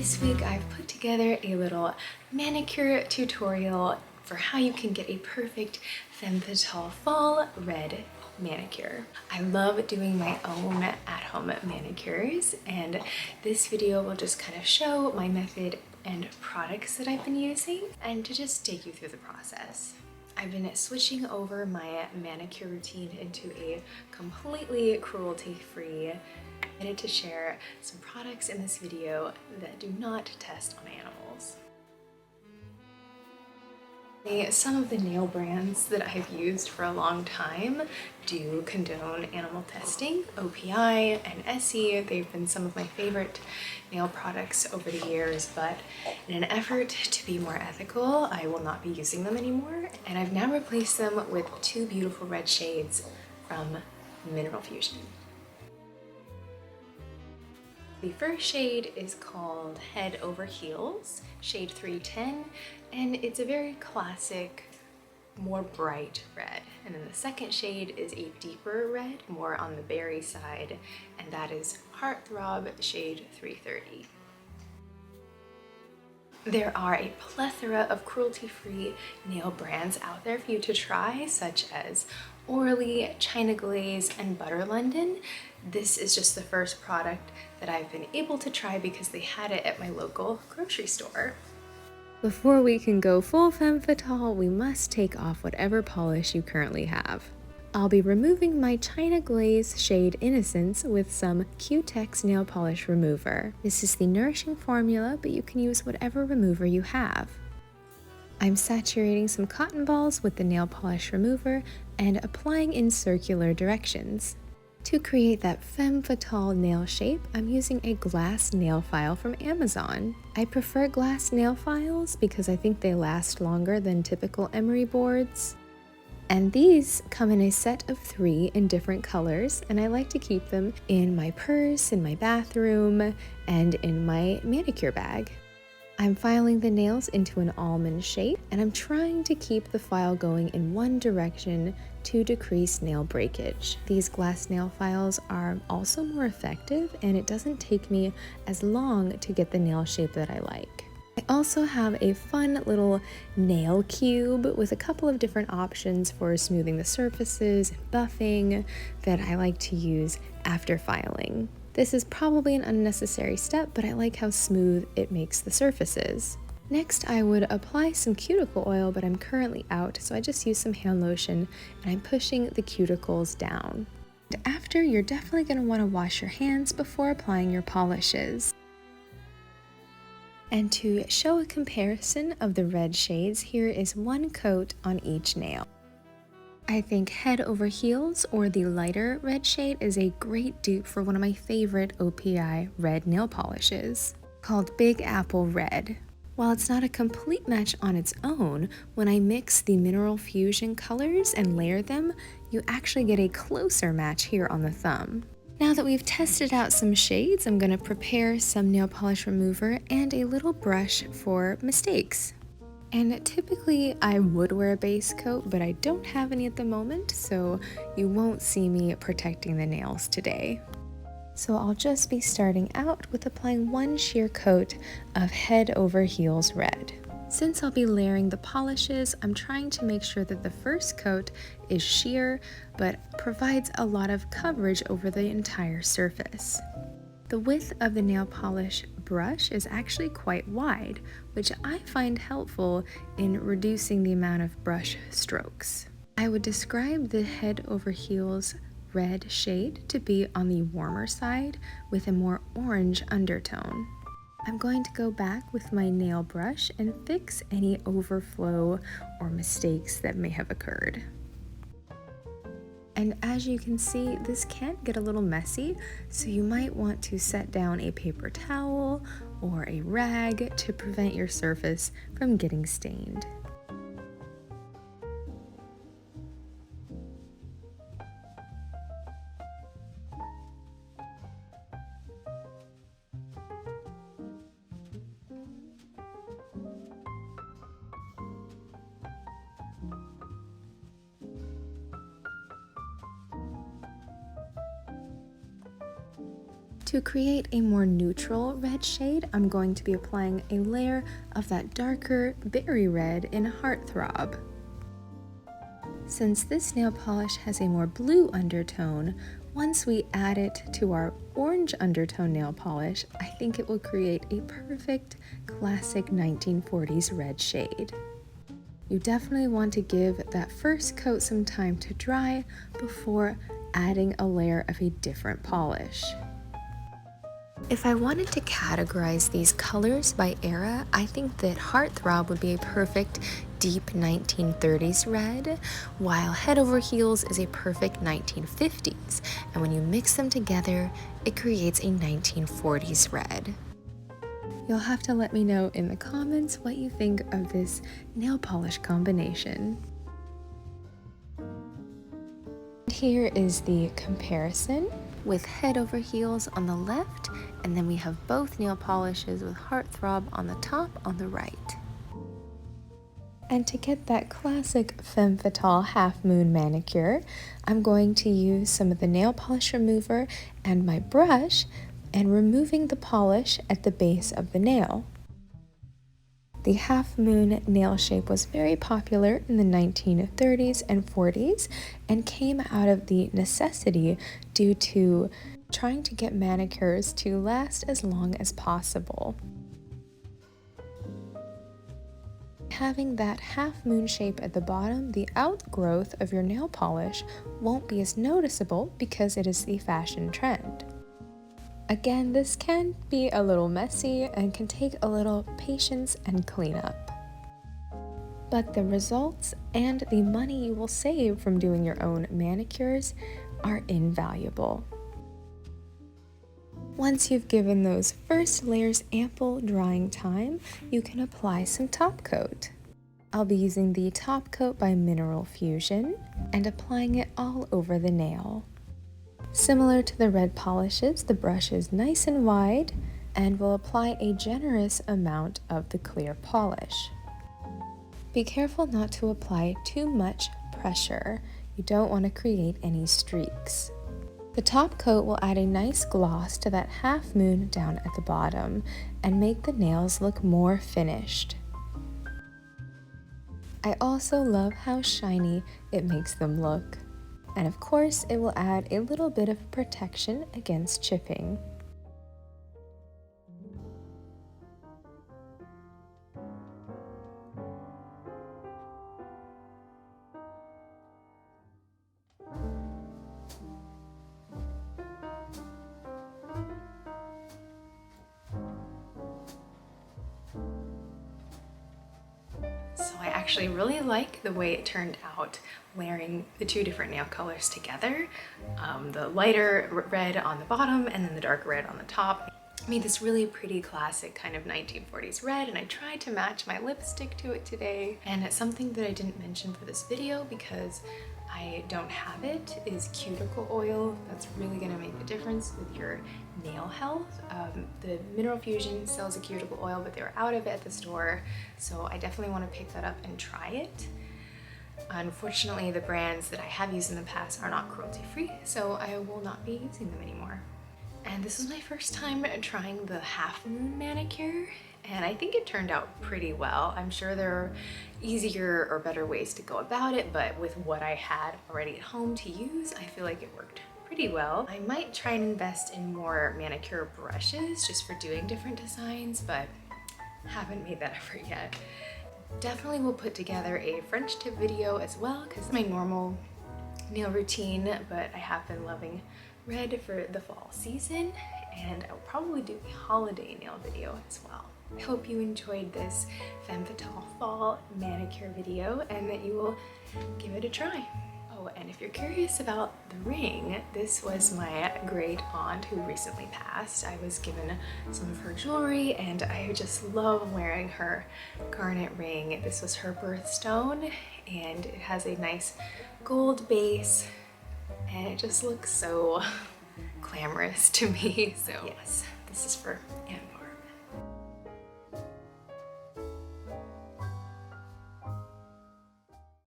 This week I've put together a little manicure tutorial for how you can get a perfect Femme Fatale fall red manicure. I love doing my own at-home manicures, and this video will just kind of show my method and products that I've been using and to just take you through the process. I've been switching over my manicure routine into a completely cruelty-free. I wanted to share some products in this video that do not test on animals. Some of the nail brands that I've used for a long time do condone animal testing. OPI and Essie, they've been some of my favorite nail products over the years, but in an effort to be more ethical, I will not be using them anymore. And I've now replaced them with two beautiful red shades from Mineral Fusion. The first shade is called Head Over Heels, shade 310, and it's a very classic, more bright red. And then the second shade is a deeper red, more on the berry side, and that is Heartthrob, shade 330. There are a plethora of cruelty-free nail brands out there for you to try, such as Orly, China Glaze, and Butter London. This is just the first product that I've been able to try because they had it at my local grocery store. Before we can go full Femme Fatale, we must take off whatever polish you currently have. I'll be removing my China Glaze shade Innocence with some Q-Tex nail polish remover. This is the nourishing formula, but you can use whatever remover you have. I'm saturating some cotton balls with the nail polish remover and applying in circular directions. To create that Femme Fatale nail shape, I'm using a glass nail file from Amazon. I prefer glass nail files because I think they last longer than typical emery boards. And these come in a set of 3 in different colors, and I like to keep them in my purse, in my bathroom, and in my manicure bag. I'm filing the nails into an almond shape, and I'm trying to keep the file going in one direction to decrease nail breakage. These glass nail files are also more effective, and it doesn't take me as long to get the nail shape that I like. I also have a fun little nail cube with a couple of different options for smoothing the surfaces and buffing that I like to use after filing. This is probably an unnecessary step, but I like how smooth it makes the surfaces. Next, I would apply some cuticle oil, but I'm currently out, so I just use some hand lotion and I'm pushing the cuticles down. And after, you're definitely going to want to wash your hands before applying your polishes. And to show a comparison of the red shades, here is one coat on each nail. I think Head Over Heels, or the lighter red shade, is a great dupe for one of my favorite OPI red nail polishes, called Big Apple Red. While it's not a complete match on its own, when I mix the Mineral Fusion colors and layer them, you actually get a closer match here on the thumb. Now that we've tested out some shades, I'm going to prepare some nail polish remover and a little brush for mistakes. And typically I would wear a base coat, but I don't have any at the moment, so you won't see me protecting the nails today. So I'll just be starting out with applying one sheer coat of Head Over Heels red. Since I'll be layering the polishes, I'm trying to make sure that the first coat is sheer, but provides a lot of coverage over the entire surface. The width of the nail polish brush is actually quite wide, which I find helpful in reducing the amount of brush strokes. I would describe the Head Over Heels red shade to be on the warmer side with a more orange undertone. I'm going to go back with my nail brush and fix any overflow or mistakes that may have occurred. And as you can see, this can get a little messy, so you might want to set down a paper towel or a rag to prevent your surface from getting stained. To create a more neutral red shade, I'm going to be applying a layer of that darker berry red in Heartthrob. Since this nail polish has a more blue undertone, once we add it to our orange undertone nail polish, I think it will create a perfect classic 1940s red shade. You definitely want to give that first coat some time to dry before adding a layer of a different polish. If I wanted to categorize these colors by era, I think that Heartthrob would be a perfect deep 1930s red, while Head Over Heels is a perfect 1950s, and when you mix them together, it creates a 1940s red. You'll have to let me know in the comments what you think of this nail polish combination. Here is the comparison with Head Over Heels on the left, and then we have both nail polishes with Heartthrob on the top on the right. And to get that classic Femme Fatale half moon manicure, I'm going to use some of the nail polish remover and my brush and removing the polish at the base of the nail. The half moon nail shape was very popular in the 1930s and 40s and came out of the necessity due to trying to get manicures to last as long as possible. Having that half moon shape at the bottom, the outgrowth of your nail polish won't be as noticeable because it is the fashion trend. Again, this can be a little messy and can take a little patience and cleanup. But the results and the money you will save from doing your own manicures are invaluable. Once you've given those first layers ample drying time, you can apply some top coat. I'll be using the top coat by Mineral Fusion and applying it all over the nail. Similar to the red polishes, the brush is nice and wide and will apply a generous amount of the clear polish. Be careful not to apply too much pressure. You don't want to create any streaks. The top coat will add a nice gloss to that half moon down at the bottom and make the nails look more finished. I also love how shiny it makes them look. And of course, it will add a little bit of protection against chipping. So I actually really like the way it turned out layering the two different nail colors together. The lighter red on the bottom and then the dark red on the top made this really pretty classic kind of 1940s red, and I tried to match my lipstick to it today. And it's something that I didn't mention for this video because I don't have it is cuticle oil. That's really gonna make the difference with your nail health. The Mineral Fusion sells a cuticle oil, but they were out of it at the store, so I definitely want to pick that up and try it. Unfortunately, the brands that I have used in the past are not cruelty-free, so I will not be using them anymore. And this is my first time trying the half moon manicure, and I think it turned out pretty well. I'm sure there are easier or better ways to go about it, but with what I had already at home to use, I feel like it worked pretty well. I might try and invest in more manicure brushes just for doing different designs, but haven't made that effort yet. Definitely will put together a French tip video as well because it's my normal nail routine, but I have been loving red for the fall season, and I'll probably do a holiday nail video as well. I hope you enjoyed this Femme Fatale fall manicure video and that you will give it a try. Oh, and if you're curious about the ring, this was my great aunt who recently passed. I was given some of her jewelry and I just love wearing her garnet ring. This was her birthstone and it has a nice gold base and it just looks so glamorous to me. So yes, this is for Aunt